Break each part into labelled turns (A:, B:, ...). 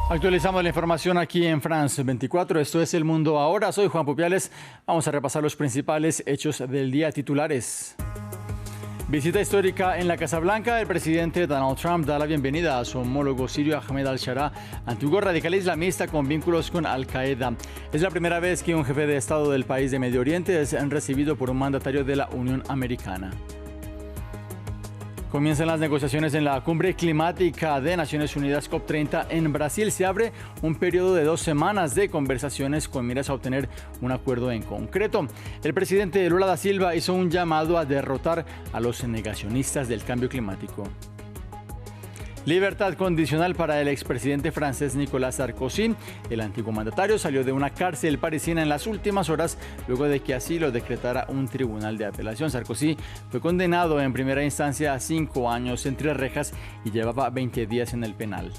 A: Actualizamos la información aquí en France 24. Esto es El Mundo Ahora. Soy Juan Pupiales. Vamos a repasar los principales hechos del día. Titulares. Visita histórica en la Casa Blanca. El presidente Donald Trump da la bienvenida a su homólogo sirio Ahmed al-Sharaa, antiguo radical islamista con vínculos con Al-Qaeda. Es la primera vez que un jefe de Estado del país de Medio Oriente es recibido por un mandatario de la Unión Americana. Comienzan las negociaciones en la cumbre climática de Naciones Unidas COP30 en Brasil. Se abre un periodo de 2 semanas de conversaciones con miras a obtener un acuerdo en concreto. El presidente Lula da Silva hizo un llamado a derrotar a los negacionistas del cambio climático. Libertad condicional para el expresidente francés Nicolas Sarkozy. El antiguo mandatario salió de una cárcel parisina en las últimas horas luego de que así lo decretara un tribunal de apelación. Sarkozy fue condenado en primera instancia a 5 años entre rejas y llevaba 20 días en el penal.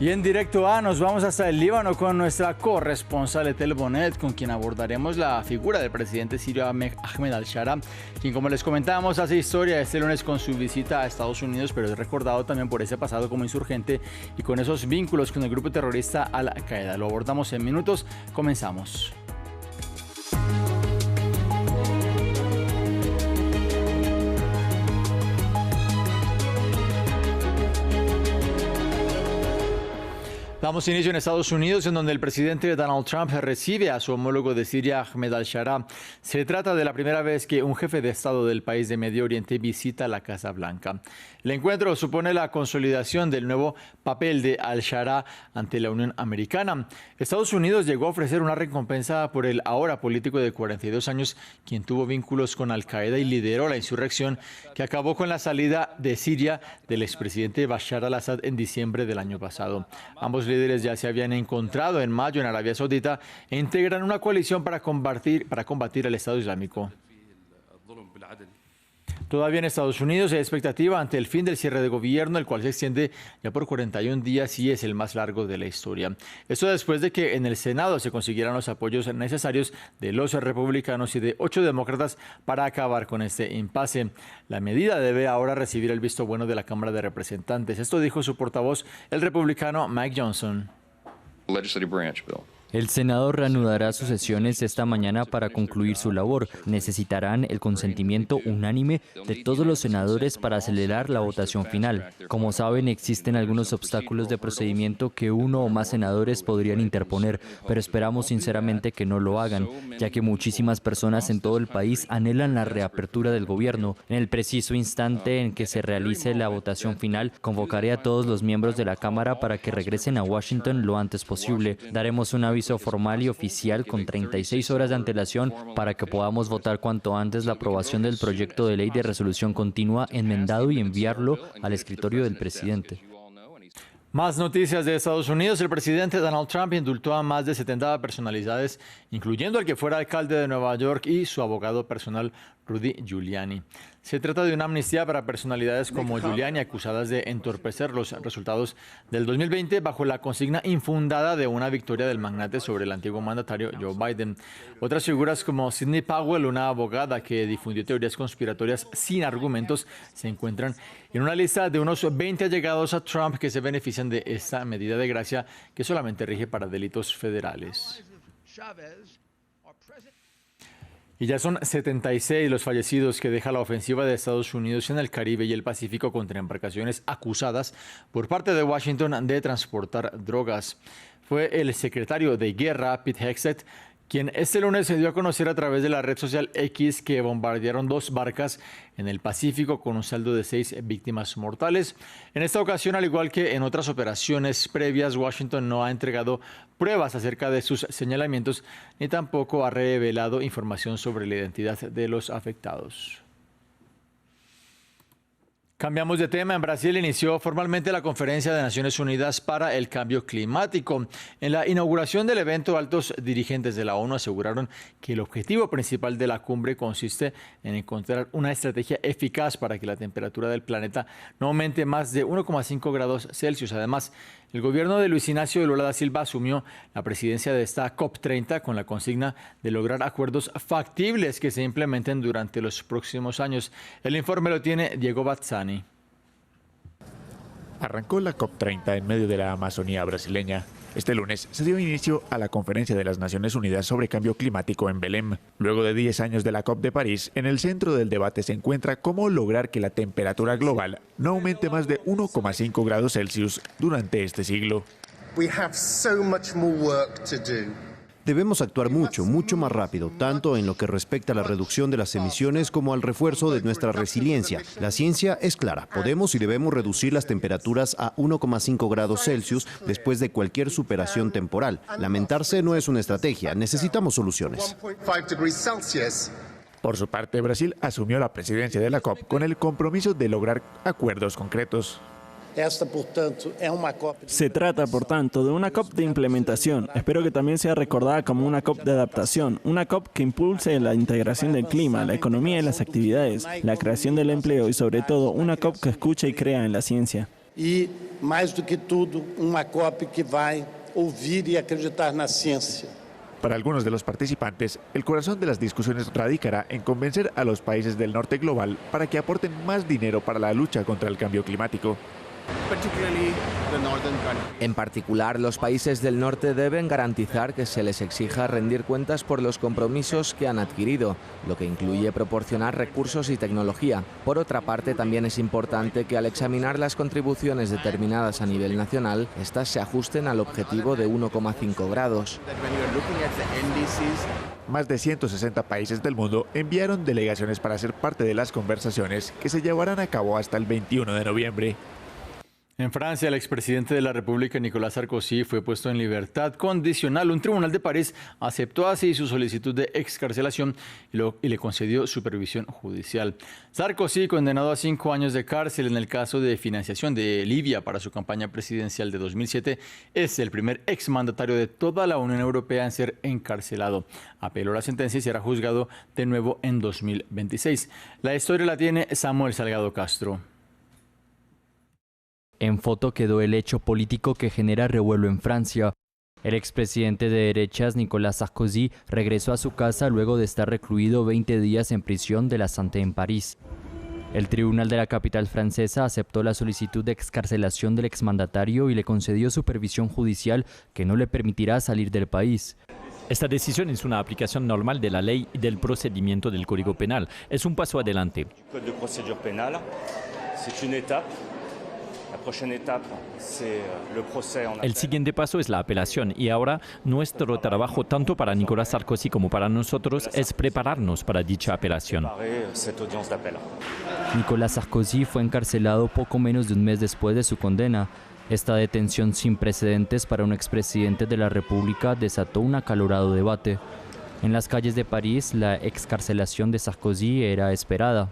A: Y en directo A nos vamos hasta el Líbano con nuestra corresponsal Etel Bonet, con quien abordaremos la figura del presidente sirio Ahmed al-Sharaa, quien, como les comentábamos, hace historia este lunes con su visita a Estados Unidos, pero es recordado también por ese pasado como insurgente y con esos vínculos con el grupo terrorista Al-Qaeda. Lo abordamos en minutos. Comenzamos. Damos inicio en Estados Unidos, en donde el presidente Donald Trump recibe a su homólogo de Siria, Ahmed al-Sharaa. Se trata de la primera vez que un jefe de Estado del país de Medio Oriente visita la Casa Blanca. El encuentro supone la consolidación del nuevo papel de al-Sharaa ante la Unión Americana. Estados Unidos llegó a ofrecer una recompensa por el ahora político de 42 años, quien tuvo vínculos con Al-Qaeda y lideró la insurrección que acabó con la salida de Siria del expresidente Bashar al-Assad en diciembre del año pasado. Ambos líderes ya se habían encontrado en mayo en Arabia Saudita e integran una coalición para combatir al Estado Islámico. Todavía en Estados Unidos hay expectativa ante el fin del cierre de gobierno, el cual se extiende ya por 41 días y es el más largo de la historia. Esto después de que en el Senado se consiguieran los apoyos necesarios de los republicanos y de 8 demócratas para acabar con este impasse. La medida debe ahora recibir el visto bueno de la Cámara de Representantes. Esto dijo su portavoz, el republicano Mike Johnson.
B: El Senado reanudará sus sesiones esta mañana para concluir su labor. Necesitarán el consentimiento unánime de todos los senadores para acelerar la votación final. Como saben, existen algunos obstáculos de procedimiento que uno o más senadores podrían interponer, pero esperamos sinceramente que no lo hagan, ya que muchísimas personas en todo el país anhelan la reapertura del gobierno. En el preciso instante en que se realice la votación final, convocaré a todos los miembros de la Cámara para que regresen a Washington lo antes posible. Daremos un aviso formal y oficial con 36 horas de antelación para que podamos votar cuanto antes la aprobación del proyecto de ley de resolución continua enmendado y enviarlo al escritorio del presidente.
A: Más noticias de Estados Unidos. El presidente Donald Trump indultó a más de 70 personalidades, incluyendo al que fuera alcalde de Nueva York y su abogado personal Rudy Giuliani. Se trata de una amnistía para personalidades como Giuliani acusadas de entorpecer los resultados del 2020 bajo la consigna infundada de una victoria del magnate sobre el antiguo mandatario Joe Biden. Otras figuras como Sidney Powell, una abogada que difundió teorías conspiratorias sin argumentos, se encuentran en una lista de unos 20 allegados a Trump que se benefician de esta medida de gracia que solamente rige para delitos federales. Y ya son 76 los fallecidos que deja la ofensiva de Estados Unidos en el Caribe y el Pacífico contra embarcaciones acusadas por parte de Washington de transportar drogas. Fue el secretario de Guerra, Pete Hegseth, quien este lunes se dio a conocer a través de la red social X que bombardearon 2 barcas en el Pacífico con un saldo de 6 víctimas mortales. En esta ocasión, al igual que en otras operaciones previas, Washington no ha entregado pruebas acerca de sus señalamientos ni tampoco ha revelado información sobre la identidad de los afectados. Cambiamos de tema. En Brasil inició formalmente la Conferencia de Naciones Unidas para el Cambio Climático. En la inauguración del evento, altos dirigentes de la ONU aseguraron que el objetivo principal de la cumbre consiste en encontrar una estrategia eficaz para que la temperatura del planeta no aumente más de 1,5 grados Celsius. Además, el gobierno de Luis Ignacio Lula da Silva asumió la presidencia de esta COP30 con la consigna de lograr acuerdos factibles que se implementen durante los próximos años. El informe lo tiene Diego Bazzani.
C: Arrancó la COP30 en medio de la Amazonía brasileña. Este lunes se dio inicio a la Conferencia de las Naciones Unidas sobre Cambio Climático en Belém. Luego de 10 años de la COP de París, en el centro del debate se encuentra cómo lograr que la temperatura global no aumente más de 1,5 grados Celsius durante este siglo.
D: Debemos actuar mucho más rápido, tanto en lo que respecta a la reducción de las emisiones como al refuerzo de nuestra resiliencia. La ciencia es clara, podemos y debemos reducir las temperaturas a 1,5 grados Celsius después de cualquier superación temporal. Lamentarse no es una estrategia, necesitamos soluciones.
C: Por su parte, Brasil asumió la presidencia de la COP con el compromiso de lograr acuerdos concretos.
E: Se trata, por tanto, de una COP de implementación. Espero que también sea recordada como una COP de adaptación, una COP que impulse la integración del clima, la economía y las actividades, la creación del empleo y, sobre todo, una COP que escuche y crea en la ciencia.
F: Y, más do que todo, una COP que va a oír y acreditar en la ciencia.
C: Para algunos de los participantes, el corazón de las discusiones radicará en convencer a los países del norte global para que aporten más dinero para la lucha contra el cambio climático.
G: En particular, los países del norte deben garantizar que se les exija rendir cuentas por los compromisos que han adquirido, lo que incluye proporcionar recursos y tecnología. Por otra parte, también es importante que al examinar las contribuciones determinadas a nivel nacional, estas se ajusten al objetivo de 1,5 grados.
C: Más de 160 países del mundo enviaron delegaciones para ser parte de las conversaciones que se llevarán a cabo hasta el 21 de noviembre.
A: En Francia, el expresidente de la República, Nicolas Sarkozy, fue puesto en libertad condicional. Un tribunal de París aceptó así su solicitud de excarcelación y le concedió supervisión judicial. Sarkozy, condenado a 5 años de cárcel en el caso de financiación de Libia para su campaña presidencial de 2007, es el primer exmandatario de toda la Unión Europea en ser encarcelado. Apeló la sentencia y será juzgado de nuevo en 2026. La historia la tiene Samuel Salgado Castro.
B: En foto quedó el hecho político que genera revuelo en Francia. El expresidente de derechas Nicolas Sarkozy regresó a su casa luego de estar recluido 20 días en prisión de la Santé en París. El tribunal de la capital francesa aceptó la solicitud de excarcelación del exmandatario y le concedió supervisión judicial que no le permitirá salir del país.
H: Esta decisión es una aplicación normal de la ley y del procedimiento del Código Penal. Es un paso adelante. El siguiente paso es la apelación y ahora nuestro trabajo tanto para Nicolas Sarkozy como para nosotros es prepararnos para dicha apelación.
B: Nicolas Sarkozy fue encarcelado poco menos de un mes después de su condena. Esta detención sin precedentes para un expresidente de la República desató un acalorado debate. En las calles de París, la excarcelación de Sarkozy era esperada.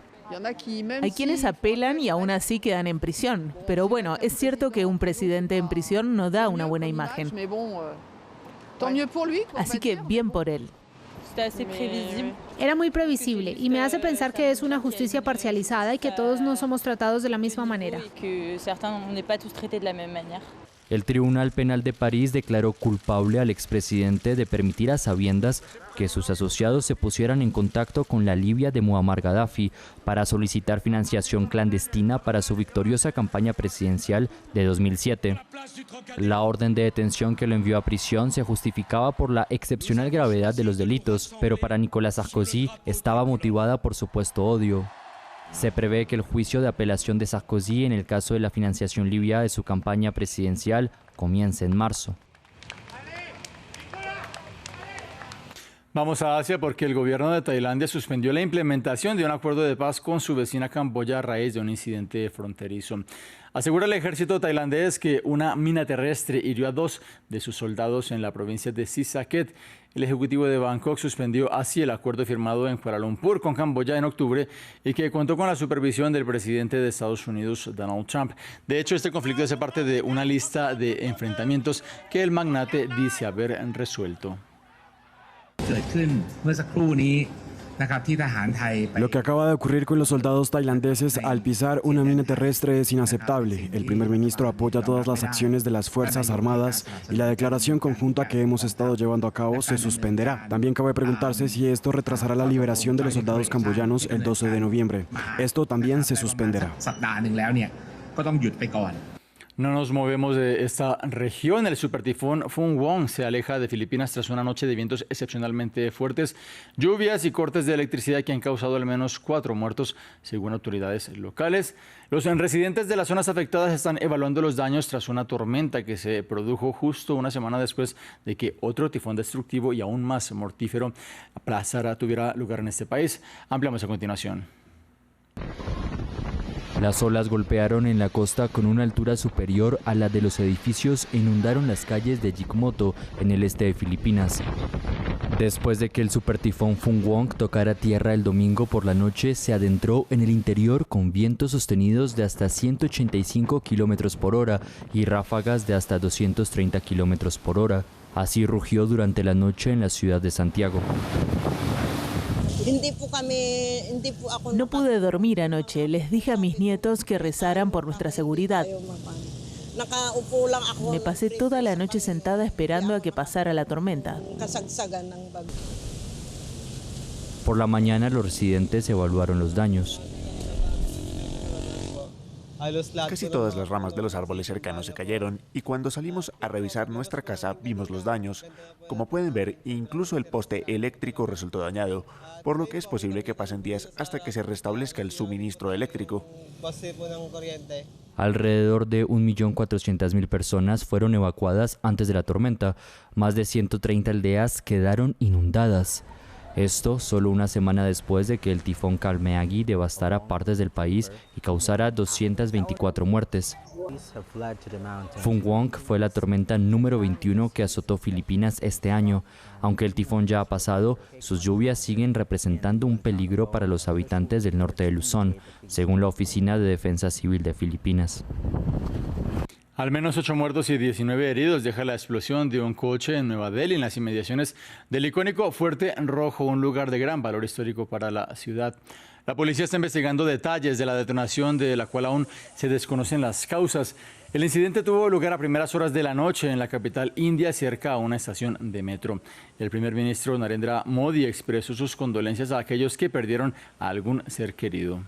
I: Hay quienes apelan y aún así quedan en prisión. Pero bueno, es cierto que un presidente en prisión no da una buena imagen. Así que bien por él.
J: Era muy previsible y me hace pensar que es una justicia parcializada y que todos no somos tratados de la misma manera.
B: El Tribunal Penal de París declaró culpable al expresidente de permitir a sabiendas que sus asociados se pusieran en contacto con la Libia de Muammar Gaddafi para solicitar financiación clandestina para su victoriosa campaña presidencial de 2007. La orden de detención que lo envió a prisión se justificaba por la excepcional gravedad de los delitos, pero para Nicolas Sarkozy estaba motivada por supuesto odio. Se prevé que el juicio de apelación de Sarkozy en el caso de la financiación libia de su campaña presidencial comience en marzo.
A: Vamos a Asia porque el gobierno de Tailandia suspendió la implementación de un acuerdo de paz con su vecina Camboya a raíz de un incidente fronterizo. Asegura el ejército tailandés que una mina terrestre hirió a 2 de sus soldados en la provincia de Sisaket. El ejecutivo de Bangkok suspendió así el acuerdo firmado en Kuala Lumpur con Camboya en octubre y que contó con la supervisión del presidente de Estados Unidos, Donald Trump. De hecho, este conflicto hace parte de una lista de enfrentamientos que el magnate dice haber resuelto.
K: Lo que acaba de ocurrir con los soldados tailandeses al pisar una mina terrestre es inaceptable. El primer ministro apoya todas las acciones de las Fuerzas Armadas y la declaración conjunta que hemos estado llevando a cabo se suspenderá. También cabe preguntarse si esto retrasará la liberación de los soldados camboyanos el 12 de noviembre. Esto también se suspenderá.
A: No nos movemos de esta región. El supertifón Phung Wong se aleja de Filipinas tras una noche de vientos excepcionalmente fuertes, lluvias y cortes de electricidad que han causado al menos 4 muertos, según autoridades locales. Los residentes de las zonas afectadas están evaluando los daños tras una tormenta que se produjo justo una semana después de que otro tifón destructivo y aún más mortífero tuviera lugar en este país. Ampliamos a continuación.
B: Las olas golpearon en la costa con una altura superior a la de los edificios e inundaron las calles de Jigmoto, en el este de Filipinas. Después de que el supertifón Phung Wong tocara tierra el domingo por la noche, se adentró en el interior con vientos sostenidos de hasta 185 kilómetros por hora y ráfagas de hasta 230 kilómetros por hora. Así rugió durante la noche en la ciudad de Santiago.
I: No pude dormir anoche. Les dije a mis nietos que rezaran por nuestra seguridad. Me pasé toda la noche sentada esperando a que pasara la tormenta.
B: Por la mañana los residentes evaluaron los daños.
C: Casi todas las ramas de los árboles cercanos se cayeron y cuando salimos a revisar nuestra casa vimos los daños. Como pueden ver, incluso el poste eléctrico resultó dañado, por lo que es posible que pasen días hasta que se restablezca el suministro eléctrico.
B: Alrededor de 1.400.000 personas fueron evacuadas antes de la tormenta. Más de 130 aldeas quedaron inundadas. Esto solo una semana después de que el tifón Kalmeagyi devastara partes del país y causara 224 muertes. Phung Wong fue la tormenta número 21 que azotó Filipinas este año. Aunque el tifón ya ha pasado, sus lluvias siguen representando un peligro para los habitantes del norte de Luzón, según la Oficina de Defensa Civil de Filipinas.
A: Al menos 8 muertos y 19 heridos deja la explosión de un coche en Nueva Delhi, en las inmediaciones del icónico Fuerte Rojo, un lugar de gran valor histórico para la ciudad. La policía está investigando detalles de la detonación, de la cual aún se desconocen las causas. El incidente tuvo lugar a primeras horas de la noche en la capital india, cerca a una estación de metro. El primer ministro Narendra Modi expresó sus condolencias a aquellos que perdieron a algún ser querido.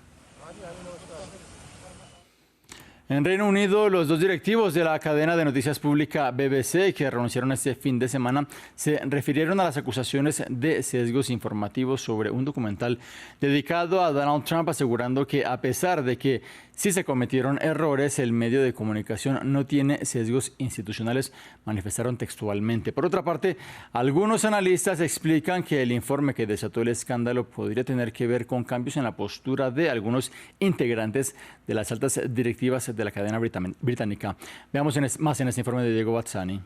A: En Reino Unido, los 2 directivos de la cadena de noticias pública BBC, que renunciaron este fin de semana, se refirieron a las acusaciones de sesgos informativos sobre un documental dedicado a Donald Trump, asegurando que a pesar de que sí se cometieron errores, el medio de comunicación no tiene sesgos institucionales, manifestaron textualmente. Por otra parte, algunos analistas explican que el informe que desató el escándalo podría tener que ver con cambios en la postura de algunos integrantes de las altas directivas de la cadena británica. Veamos más en este informe de Diego Bazzani.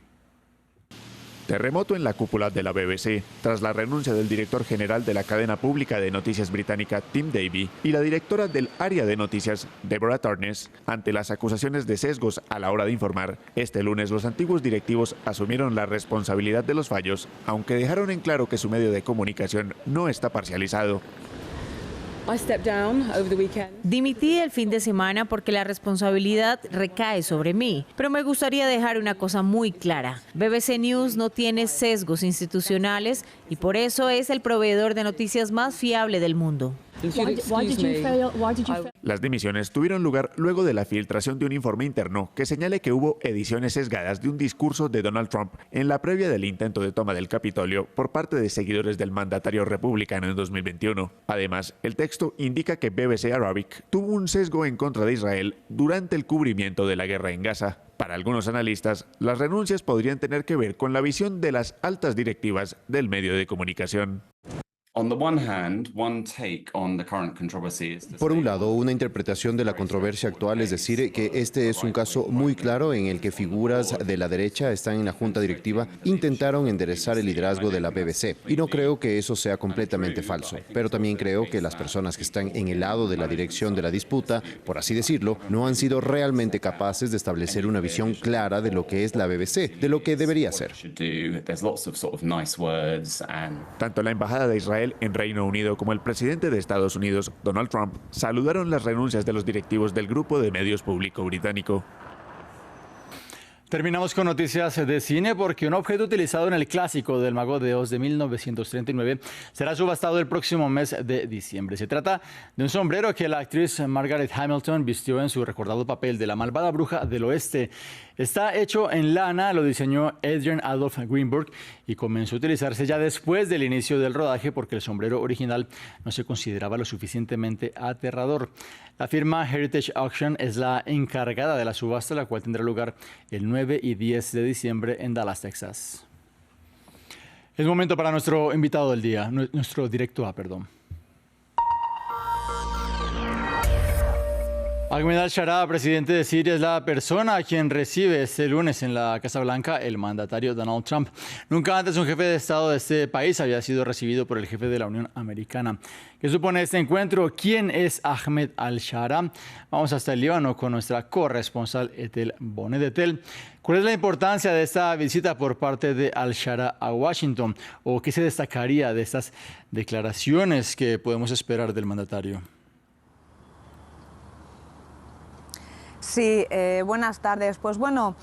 C: Terremoto en la cúpula de la BBC, tras la renuncia del director general de la cadena pública de noticias británica, Tim Davie, y la directora del área de noticias, Deborah Turnes, ante las acusaciones de sesgos a la hora de informar. Este lunes, los antiguos directivos asumieron la responsabilidad de los fallos, aunque dejaron en claro que su medio de comunicación no está parcializado.
L: Dimití el fin de semana porque la responsabilidad recae sobre mí, pero me gustaría dejar una cosa muy clara. BBC News no tiene sesgos institucionales y por eso es el proveedor de noticias más fiable del mundo.
C: Las dimisiones tuvieron lugar luego de la filtración de un informe interno que señale que hubo ediciones sesgadas de un discurso de Donald Trump en la previa del intento de toma del Capitolio por parte de seguidores del mandatario republicano en 2021. Además, el texto indica que BBC Arabic tuvo un sesgo en contra de Israel durante el cubrimiento de la guerra en Gaza. Para algunos analistas, las renuncias podrían tener que ver con la visión de las altas directivas del medio de comunicación.
D: Por un lado, una interpretación de la controversia actual es decir que este es un caso muy claro en el que figuras de la derecha están en la junta directiva, intentaron enderezar el liderazgo de la BBC. Y no creo que eso sea completamente falso. Pero también creo que las personas que están en el lado de la dirección de la disputa, por así decirlo, no han sido realmente capaces de establecer una visión clara de lo que es la BBC, de lo que debería ser.
C: Tanto la embajada de Israel en Reino Unido como el presidente de Estados Unidos, Donald Trump, saludaron las renuncias de los directivos del grupo de medios público británico.
A: Terminamos con noticias de cine porque un objeto utilizado en el clásico del Mago de Oz de 1939 será subastado el próximo mes de diciembre. Se trata de un sombrero que la actriz Margaret Hamilton vistió en su recordado papel de la malvada bruja del oeste. Está hecho en lana, lo diseñó Adrian Adolph Greenberg y comenzó a utilizarse ya después del inicio del rodaje porque el sombrero original no se consideraba lo suficientemente aterrador. La firma Heritage Auction es la encargada de la subasta, la cual tendrá lugar el 9 y 10 de diciembre en Dallas, Texas. Es momento para nuestro invitado del día, nuestro directo A, perdón. Ahmed al-Shara, presidente de Siria, es la persona a quien recibe este lunes en la Casa Blanca el mandatario Donald Trump. Nunca antes un jefe de Estado de este país había sido recibido por el jefe de la Unión Americana. ¿Qué supone este encuentro? ¿Quién es Ahmed al-Shara? Vamos hasta el Líbano con nuestra corresponsal Etel Bonet. Etel, ¿cuál es la importancia de esta visita por parte de al-Shara a Washington? ¿O qué se destacaría de estas declaraciones que podemos esperar del mandatario?
M: Sí, buenas tardes. Pues bueno,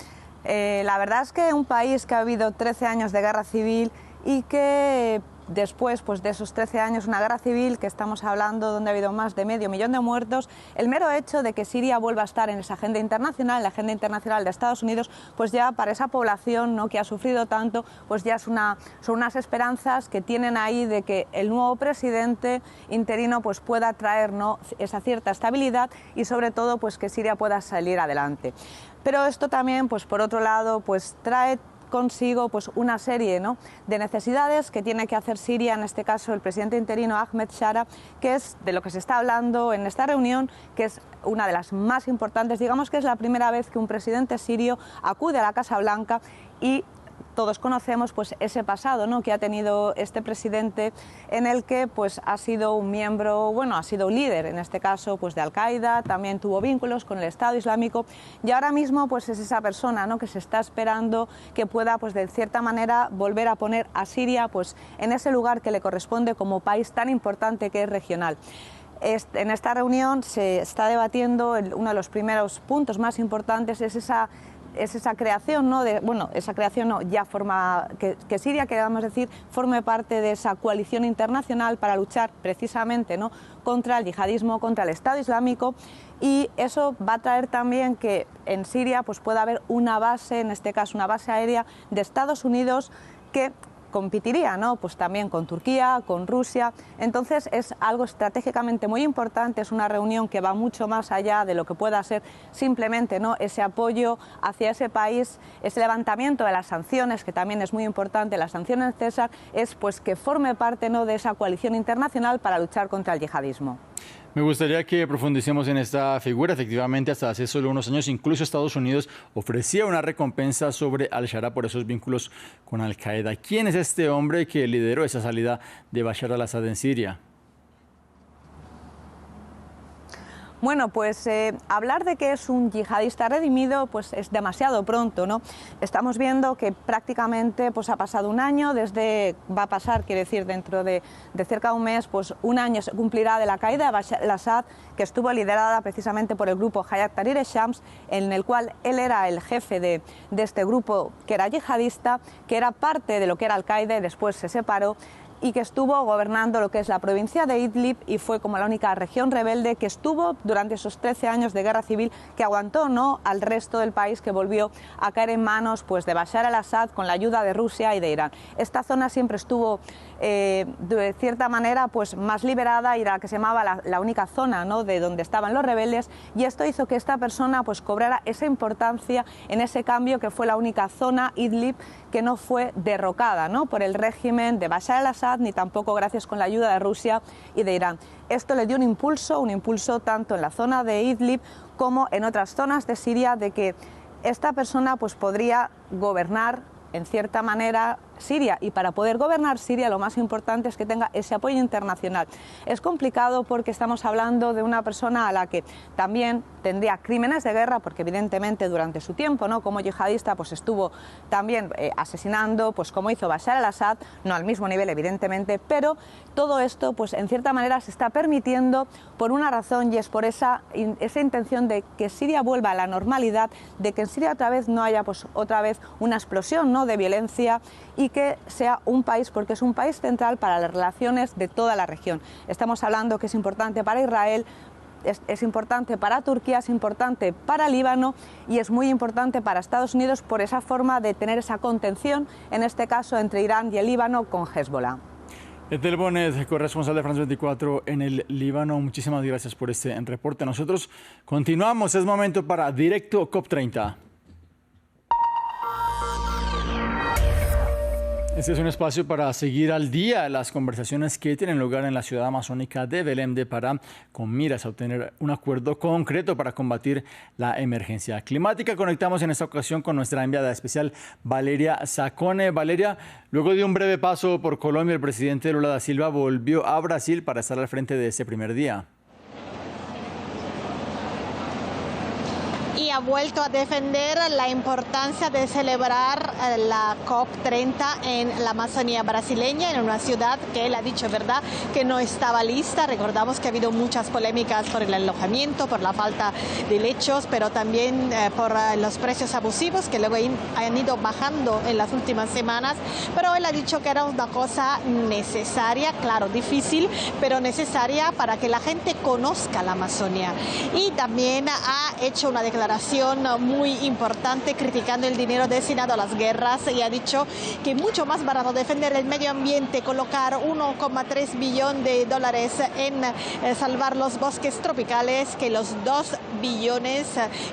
M: la verdad es que un país que ha habido 13 años de guerra civil y que después pues, de esos 13 años, una guerra civil que estamos hablando donde ha habido más de 500.000 de muertos, el mero hecho de que Siria vuelva a estar en esa agenda internacional, en la agenda internacional de Estados Unidos, pues ya para esa población, ¿no?, que ha sufrido tanto, pues ya son unas esperanzas que tienen ahí de que el nuevo presidente interino pues pueda traer, ¿no?, esa cierta estabilidad y sobre todo pues que Siria pueda salir adelante. Pero esto también, pues por otro lado, pues trae consigo pues una serie, ¿no?, de necesidades que tiene que hacer Siria, en este caso el presidente interino Ahmed al-Shara, que es de lo que se está hablando en esta reunión, que es una de las más importantes. Digamos que es la primera vez que un presidente sirio acude a la Casa Blanca y todos conocemos pues ese pasado, ¿no?, que ha tenido este presidente, en el que pues ha sido un miembro, bueno, ha sido líder en este caso pues de Al-Qaeda, también tuvo vínculos con el Estado Islámico y ahora mismo pues es esa persona, ¿no?, que se está esperando que pueda pues de cierta manera volver a poner a Siria pues en ese lugar que le corresponde como país tan importante que es regional. En esta reunión se está debatiendo uno de los primeros puntos más importantes, es esa creación, ¿no?, esa creación no, ya forma, que Siria, queramos decir, forme parte de esa coalición internacional para luchar precisamente, ¿no?, contra el yihadismo, contra el Estado Islámico, y eso va a traer también que en Siria pues pueda haber una base, en este caso una base aérea de Estados Unidos que competiría, ¿no?, pues también con Turquía, con Rusia. Entonces es algo estratégicamente muy importante, es una reunión que va mucho más allá de lo que pueda ser simplemente, ¿no?, ese apoyo hacia ese país, ese levantamiento de las sanciones, que también es muy importante, las sanciones César, es pues que forme parte, ¿no?, de esa coalición internacional para luchar contra el yihadismo.
A: Me gustaría que profundicemos en esta figura. Efectivamente, hasta hace solo unos años, incluso Estados Unidos ofrecía una recompensa sobre al-Shara por esos vínculos con Al-Qaeda. ¿Quién es este hombre que lideró esa salida de Bashar al-Assad en Siria?
M: Bueno, pues hablar de que es un yihadista redimido pues es demasiado pronto, ¿no? Estamos viendo que prácticamente pues ha pasado un año, va a pasar, quiere decir, dentro de cerca de un mes, pues un año se cumplirá de la caída de Bashar al-Assad, que estuvo liderada precisamente por el grupo Hayat Tahrir al-Shams, en el cual él era el jefe de este grupo que era yihadista, que era parte de lo que era Al-Qaeda y después se separó, y que estuvo gobernando lo que es la provincia de Idlib y fue como la única región rebelde que estuvo durante esos 13 años de guerra civil, que aguantó, ¿no?, al resto del país, que volvió a caer en manos pues de Bashar al-Assad con la ayuda de Rusia y de Irán. Esta zona siempre estuvo de cierta manera pues más liberada y era la que se llamaba la única zona, ¿no?, de donde estaban los rebeldes, y esto hizo que esta persona pues cobrara esa importancia en ese cambio, que fue la única zona, Idlib, que no fue derrocada, ¿no?, por el régimen de Bashar al-Assad, ni tampoco gracias con la ayuda de Rusia y de Irán. Esto le dio un impulso tanto en la zona de Idlib como en otras zonas de Siria, de que esta persona pues podría gobernar en cierta manera Siria, y para poder gobernar Siria lo más importante es que tenga ese apoyo internacional. Es complicado porque estamos hablando de una persona a la que también tendría crímenes de guerra, porque evidentemente durante su tiempo, ¿no?, como yihadista, pues estuvo también asesinando, pues como hizo Bashar al-Assad, no al mismo nivel evidentemente, pero todo esto pues en cierta manera se está permitiendo por una razón, y es por esa intención de que Siria vuelva a la normalidad, de que en Siria otra vez no haya pues otra vez una explosión, ¿no?, de violencia, y que sea un país, porque es un país central para las relaciones de toda la región. Estamos hablando que es importante para Israel, es importante para Turquía, es importante para Líbano y es muy importante para Estados Unidos por esa forma de tener esa contención, en este caso entre Irán y el Líbano con Hezbollah.
A: Ethel Bonet, corresponsal de France 24 en el Líbano, muchísimas gracias por este reporte. Nosotros continuamos, es momento para Directo COP30. Este es un espacio para seguir al día las conversaciones que tienen lugar en la ciudad amazónica de Belém de Pará, con miras a obtener un acuerdo concreto para combatir la emergencia climática. Conectamos en esta ocasión con nuestra enviada especial Valeria Zacone. Valeria, luego de un breve paso por Colombia, el presidente Lula da Silva volvió a Brasil para estar al frente de este primer día.
N: Y ha vuelto a defender la importancia de celebrar la COP30 en la Amazonía brasileña, en una ciudad que él ha dicho, ¿verdad?, que no estaba lista. Recordamos que ha habido muchas polémicas por el alojamiento, por la falta de lechos, pero también por los precios abusivos que luego han ido bajando en las últimas semanas. Pero él ha dicho que era una cosa necesaria, claro, difícil, pero necesaria para que la gente conozca la Amazonía. Y también ha hecho una declaración muy importante criticando el dinero destinado a las guerras y ha dicho que mucho más barato defender el medio ambiente, colocar 1,3 billones de dólares en salvar los bosques tropicales que los 2 billones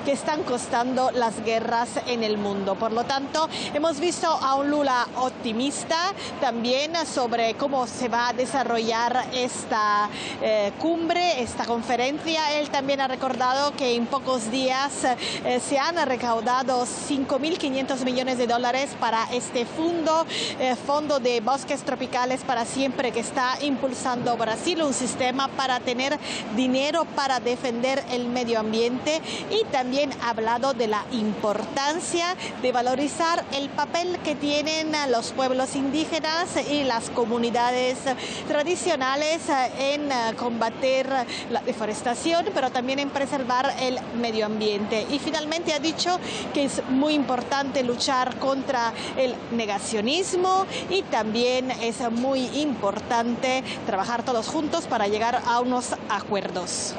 N: que están costando las guerras en el mundo. Por lo tanto, hemos visto a un Lula optimista también sobre cómo se va a desarrollar esta cumbre, esta conferencia. Él también ha recordado que en pocos días se han recaudado 5.500 millones de dólares para este fondo de bosques tropicales para siempre que está impulsando Brasil, un sistema para tener dinero para defender el medio ambiente, y también ha hablado de la importancia de valorizar el papel que tienen los pueblos indígenas y las comunidades tradicionales en combatir la deforestación, pero también en preservar el medio ambiente. Y finalmente ha dicho que es muy importante luchar contra el negacionismo y también es muy importante trabajar todos juntos para llegar a unos acuerdos.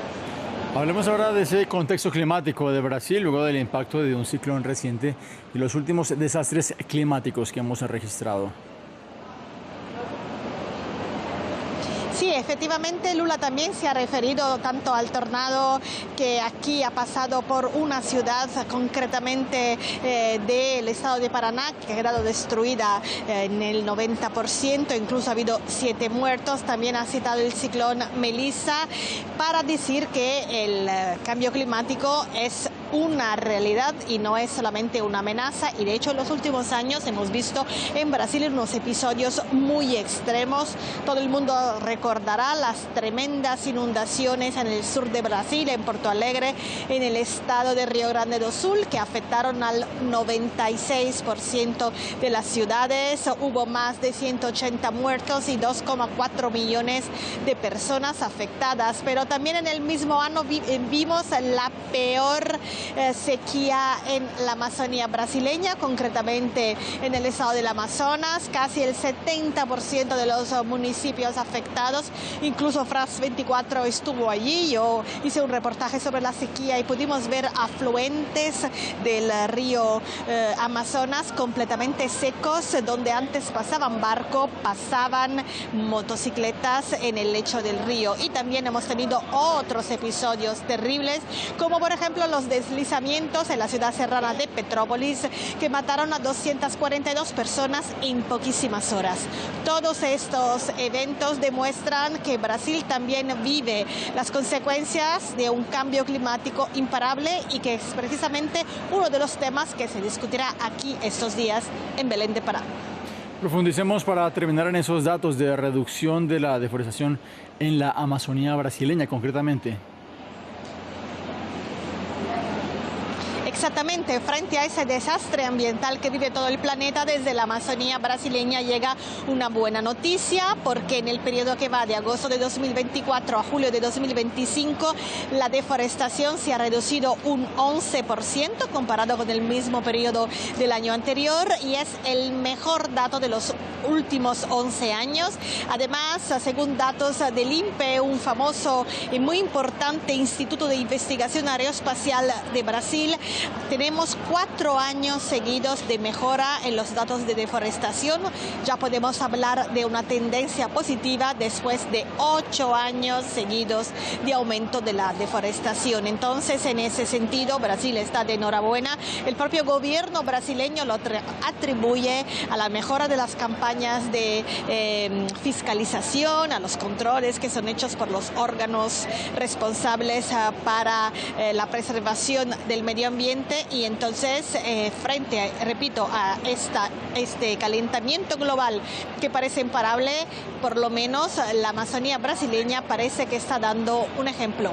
A: Hablemos ahora de ese contexto climático de Brasil, luego del impacto de un ciclón reciente y los últimos desastres climáticos que hemos registrado.
N: Sí, efectivamente, Lula también se ha referido tanto al tornado que aquí ha pasado por una ciudad, concretamente del estado de Paraná, que ha quedado destruida en el 90%, incluso ha habido 7 muertos. También ha citado el ciclón Melissa para decir que el cambio climático es una realidad y no es solamente una amenaza, y de hecho en los últimos años hemos visto en Brasil unos episodios muy extremos. Todo el mundo recordará las tremendas inundaciones en el sur de Brasil, en Porto Alegre, en el estado de Río Grande do Sul, que afectaron al 96% de las ciudades. Hubo más de 180 muertos y 2,4 millones de personas afectadas, pero también en el mismo año vimos la peor sequía en la Amazonía brasileña, concretamente en el estado del Amazonas. Casi el 70% de los municipios afectados, incluso France 24 estuvo allí. Yo hice un reportaje sobre la sequía y pudimos ver afluentes del río Amazonas completamente secos, donde antes pasaban barcos, pasaban motocicletas en el lecho del río. Y también hemos tenido otros episodios terribles, como por ejemplo los deslizamientos en la ciudad serrana de Petrópolis, que mataron a 242 personas en poquísimas horas. Todos estos eventos demuestran que Brasil también vive las consecuencias de un cambio climático imparable y que es precisamente uno de los temas que se discutirá aquí estos días en Belém de Pará.
A: Profundicemos para terminar en esos datos de reducción de la deforestación en la Amazonía brasileña, concretamente.
N: Exactamente, frente a ese desastre ambiental que vive todo el planeta, desde la Amazonía brasileña llega una buena noticia, porque en el periodo que va de agosto de 2024 a julio de 2025, la deforestación se ha reducido un 11% comparado con el mismo periodo del año anterior, y es el mejor dato de los últimos 11 años. Además, según datos del INPE, un famoso y muy importante Instituto de Investigación Aeroespacial de Brasil, tenemos 4 años seguidos de mejora en los datos de deforestación. Ya podemos hablar de una tendencia positiva después de 8 años seguidos de aumento de la deforestación. Entonces, en ese sentido, Brasil está de enhorabuena. El propio gobierno brasileño lo atribuye a la mejora de las campañas de fiscalización, a los controles que son hechos por los órganos responsables para la preservación del medio ambiente. Y entonces, frente, repito, a este calentamiento global que parece imparable, por lo menos la Amazonía brasileña parece que está dando un ejemplo.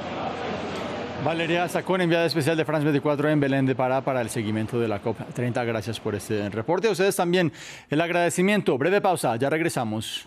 A: Valeria Sacón, enviada especial de France 24 en Belén de Pará para el seguimiento de la COP30. Gracias por este reporte. A ustedes también el agradecimiento. Breve pausa, ya regresamos.